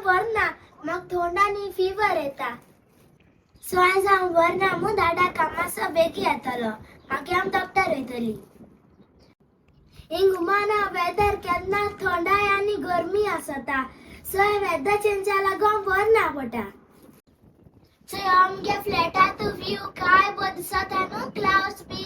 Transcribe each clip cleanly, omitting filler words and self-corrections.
वरना मग थोंडानी फीवर येता. सो आज हांव वरना मू दाडा कामासा बेगी येतलो. मागीर हांव डॉक्टर वयतली. हिंग उमाना वेदर केन्ना थंडाय आनी गरमी आसता. सो हे वेदर चेंजा लागून वरना पडटा. सो आमगे फ्लॅटाचो व्यू काय बरो दिसता न्हू क्लाउड्स बी.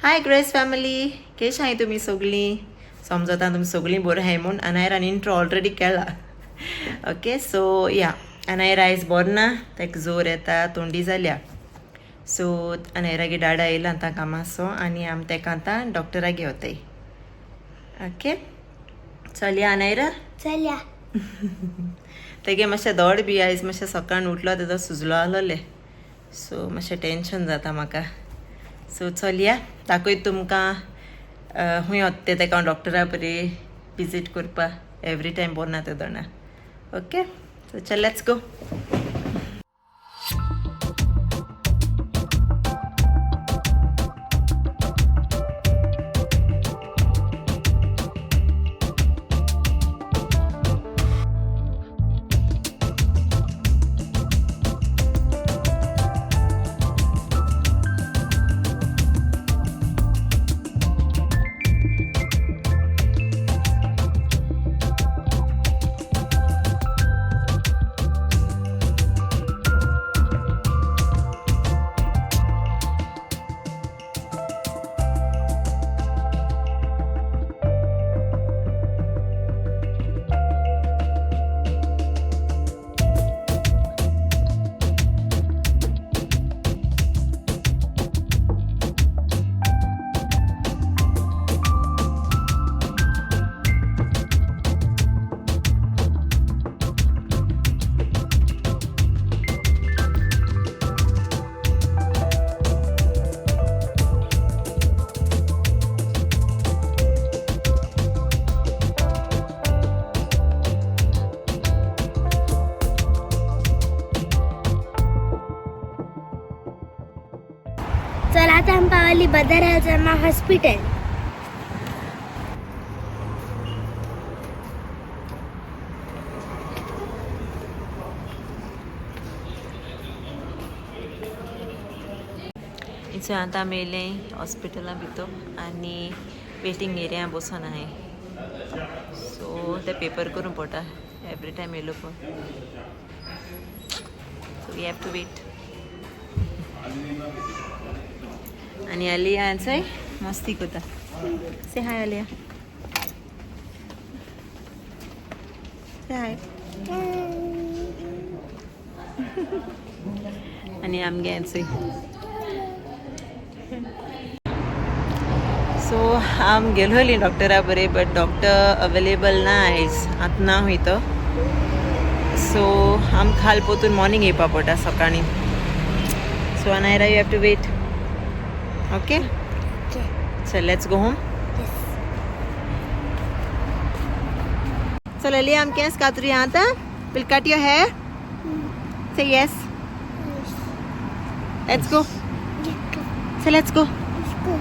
हाय ग्रेस फॅमिली, केश आहे तुम्ही सगळीं? समजता तुम्ही सगळीं बरं आहे म्हणून. अनायरान इंट्रो ऑलरेडी केला. ओके, सो या अनायरा आयज बरो ना, ताका जोर येता, तोंडी जाल्या. सो अनायरागे डाडा येयला आतां कामासो आनी आमी ताका आतां डॉक्टरागे वताय. ओके, चलया अनायरा. चलया. तेगे मातशें दोड बी आयज मातशें सकाळीं उठलो तेजो सुजलो आसलोले. सो मातशें टेन्शन जाता म्हाका. सो चलया दाखयत तुमकां हूंय वता तेका हांव डॉक्टरा बरें विजीट करपा. एवरी टायम बरो ना तेदो ना. ओके, सो चल लेट्स गो. चल आता आमी पावली बदराजमा हॉस्पिटल. इथे आतां आमी येयलें हॉस्पिटला भितर आनी वेटिंग एरिया बसून आहे. सो ते पेपर करून पडटा एवरी टायम येयलो पूण. So we have to wait. आणि आलिया चोय मस्ती करता. से हाय आलिया. से हाय. आणि आमगे चोय. सो आम गेलोली डॉक्टरा बरें बट डॉक्टर अवेलेबल ना आयज. आतां ना हूंय तो. सो आम खाल पोतून मॉर्निंग येवपा पडटा सकाळीं. So Anaira you have to wait. Okay? Okay. So let's go home. Yes. So Lily, I'm case काट रही आता. Will cut your hair? Say yes. Yes. Let's go. Let's go. So let's go. Let's go.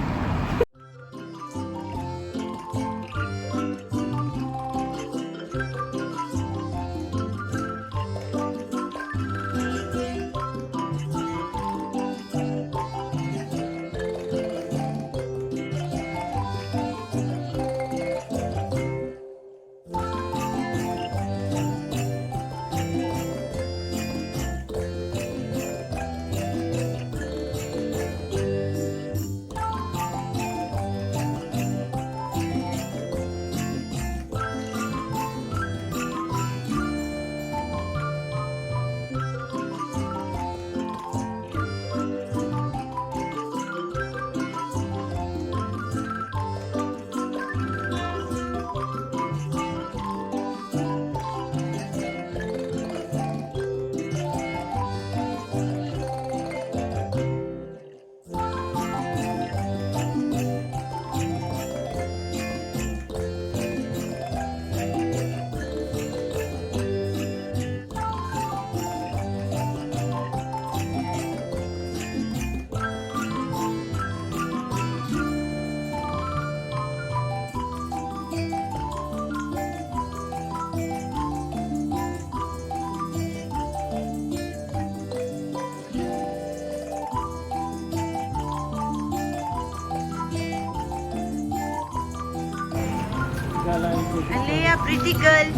Alea, pretty girl.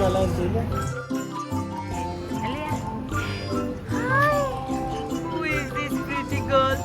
Alea. Hi. Who is this pretty girl?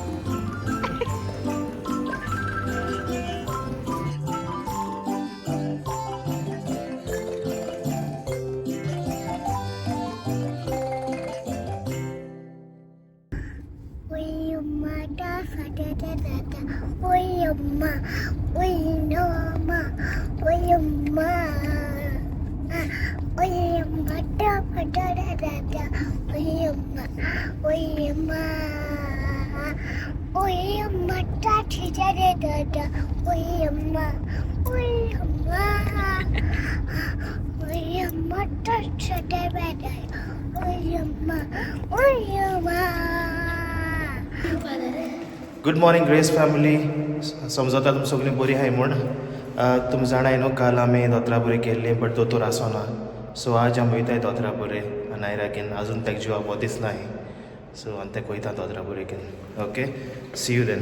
Good morning grace family. समजता तुम सगळीं बरी आहाय म्हूण. तुमी जाणाय न्हू काल आमी दोतोराबुरे गेल्ली बट दोतोर आसोना. सो आज आमी वयताय दोतोराबुरे अनायराकीन. आजून ताका जिवा बरो दिसनाय. सो आनी ताका वयता दोतोराबुरेकीन. Okay, see you then.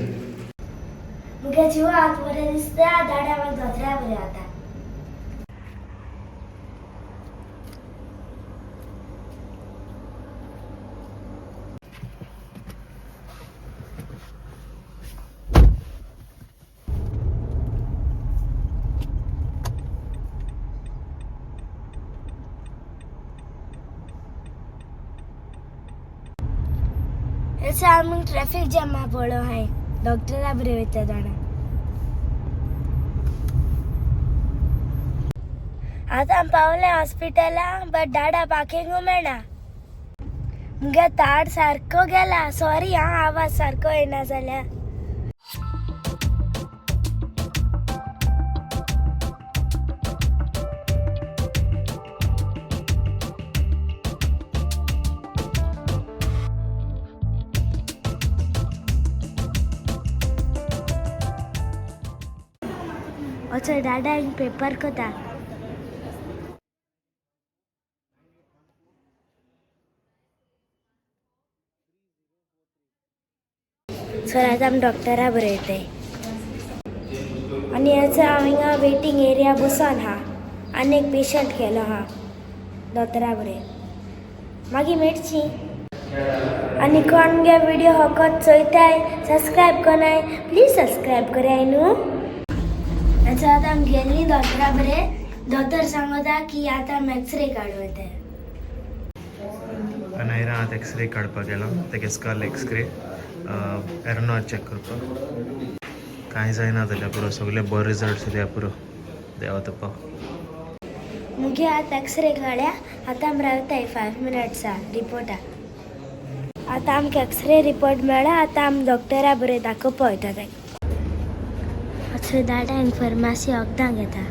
मुगे जिवाक बरें दिसता. दाडा म्हाका दोतोरा बरें जाता. ऐसा आमी ट्रॅफिक जॅमा पडलो हाय. डॉक्टरा बरें वयता जाणा. आतां पावले हॉस्पिटला बट दाडा पाकिंग मेळना. मुगे ताड सारको गेला. सॉरी हा, आवाज सारको येना जाल्यार. अच्छा दादा इन पेपर कोता. सर आता आमी डॉक्टरा बरें येताय. आनी याचा हांव हिंगा वेटिंग एरिया बसून हा. आनी एक पेशंट केलो हा दोतोरा बरें. मागीर मेळची. आनी कोण गे व्हिडिओ होकोत चोयताय सबस्क्रायब कोनाय प्लीज सबस्क्रायब कराय न्हू. अच्छा आता आमी गेल्ली दोतोरा बरें. दोतोर सांगता की आता आमी एक्सरे काडूं येताय. अनायरा आतां एक्सरे काडपाक गेलो. तेगे स्कल एक्सरे एरनो चॅक करपाक. कांय जायना जाल्यार पुरो सगळे बरो रिजल्ट दिल्या पुरो. देवा तुका. मुगे आतां एक्सरे काड्या. आतां आमी रावताय 5 मिनट्सा रिपोर्टा. आतां आमकां एक्सरे रिपोर्ट मेळ्ळा. आतां आमी डॉक्टरा बरें दाखोवपा वयता ताका. अच्छा दादा हांगा फार्मासी वखदां घेता.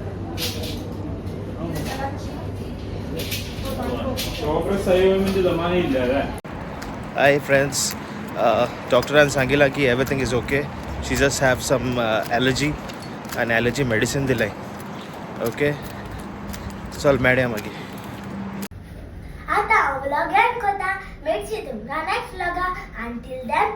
Hi friends. डॉक्टरान सांगितलं की everything is okay. She just have some allergy आनी एलर्जी मेडिसीन दिलाय. ओके, चल मेळया मागीर. आता व्लॉग एंड कोता. मेळची तुमकां नेक्स्ट व्लॉगा. Until then